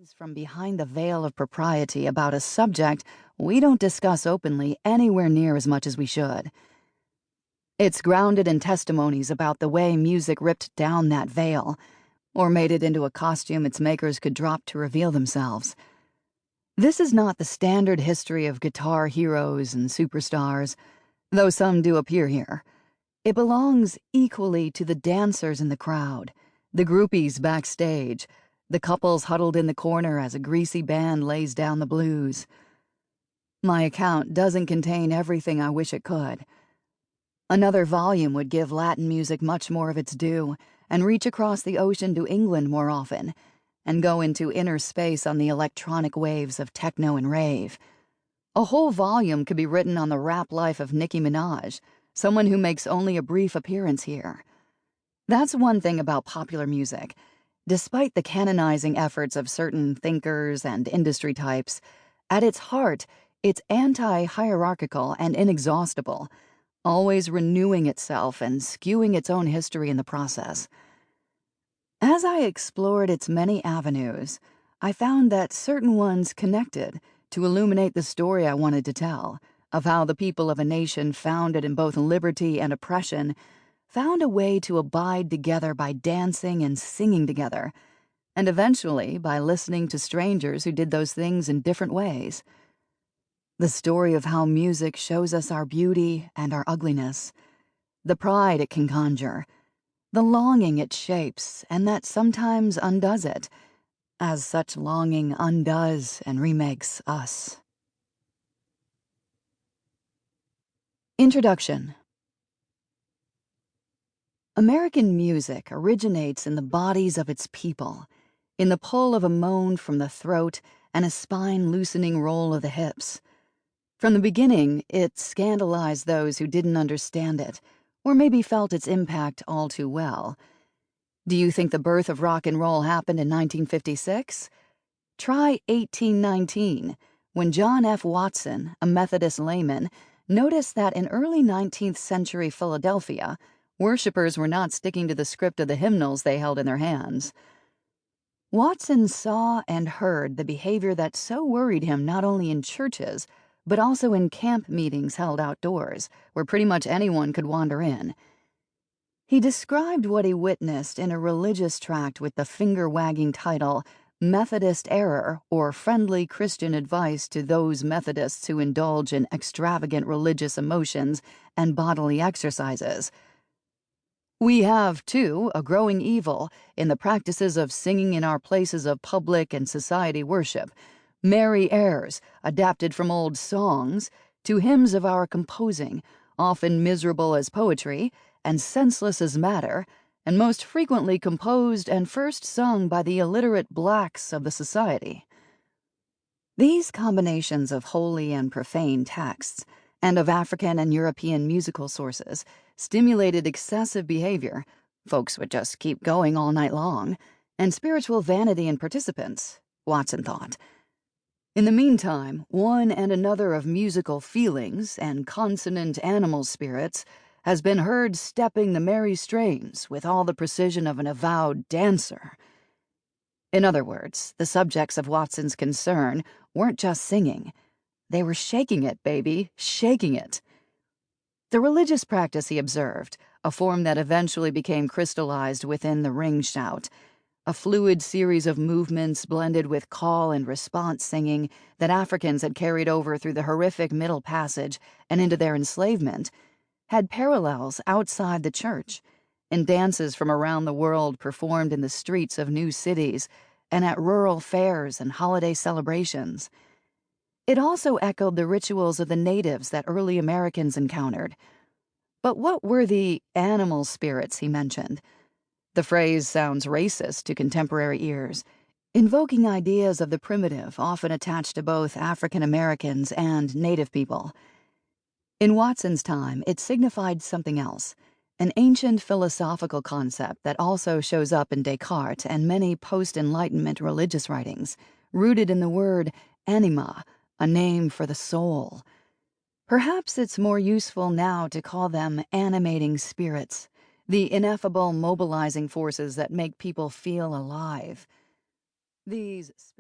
scenes from behind the veil of propriety about a subject we don't discuss openly anywhere near as much as we should. It's grounded in testimonies about the way music ripped down that veil, or made it into a costume its makers could drop to reveal themselves. This is not the standard history of guitar heroes and superstars, though some do appear here. It belongs equally to the dancers in the crowd, the groupies backstage, the couples huddled in the corner as a greasy band lays down the blues. My account doesn't contain everything I wish it could. Another volume would give Latin music much more of its due and reach across the ocean to England more often and go into inner space on the electronic waves of techno and rave. A whole volume could be written on the rap life of Nicki Minaj, someone who makes only a brief appearance here. That's one thing about popular music. Despite the canonizing efforts of certain thinkers and industry types, at its heart, it's anti-hierarchical and inexhaustible, always renewing itself and skewing its own history in the process. As I explored its many avenues, I found that certain ones connected to illuminate the story I wanted to tell, of how the people of a nation founded in both liberty and oppression found a way to abide together by dancing and singing together, and eventually by listening to strangers who did those things in different ways. The story of how music shows us our beauty and our ugliness, the pride it can conjure, the longing it shapes and that sometimes undoes it, as such longing undoes and remakes us. Introduction. American music originates in the bodies of its people, in the pull of a moan from the throat and a spine-loosening roll of the hips. From the beginning, it scandalized those who didn't understand it, or maybe felt its impact all too well. Do you think the birth of rock and roll happened in 1956? Try 1819, when John F. Watson, a Methodist layman, noticed that in early 19th-century Philadelphia, worshippers were not sticking to the script of the hymnals they held in their hands. Watson saw and heard the behavior that so worried him not only in churches, but also in camp meetings held outdoors, where pretty much anyone could wander in. He described what he witnessed in a religious tract with the finger-wagging title, Methodist Error, or Friendly Christian Advice to Those Methodists Who Indulge in Extravagant Religious Emotions and Bodily Exercises. We have, too, a growing evil in the practices of singing in our places of public and society worship, merry airs adapted from old songs to hymns of our composing, often miserable as poetry and senseless as matter, and most frequently composed and first sung by the illiterate blacks of the society. These combinations of holy and profane texts, and of African and European musical sources, stimulated excessive behavior. Folks would just keep going all night long, and spiritual vanity in participants, Watson thought. In the meantime, one and another of musical feelings and consonant animal spirits has been heard stepping the merry strains with all the precision of an avowed dancer. In other words, the subjects of Watson's concern weren't just singing. They were shaking it, baby, shaking it. The religious practice, he observed, a form that eventually became crystallized within the ring shout, a fluid series of movements blended with call and response singing that Africans had carried over through the horrific Middle Passage and into their enslavement, had parallels outside the church, in dances from around the world performed in the streets of new cities and at rural fairs and holiday celebrations. It also echoed the rituals of the natives that early Americans encountered. But what were the animal spirits he mentioned? The phrase sounds racist to contemporary ears, invoking ideas of the primitive often attached to both African Americans and Native people. In Watson's time, it signified something else, an ancient philosophical concept that also shows up in Descartes and many post-Enlightenment religious writings, rooted in the word anima, a name for the soul. Perhaps it's more useful now to call them animating spirits, the ineffable mobilizing forces that make people feel alive. These spirits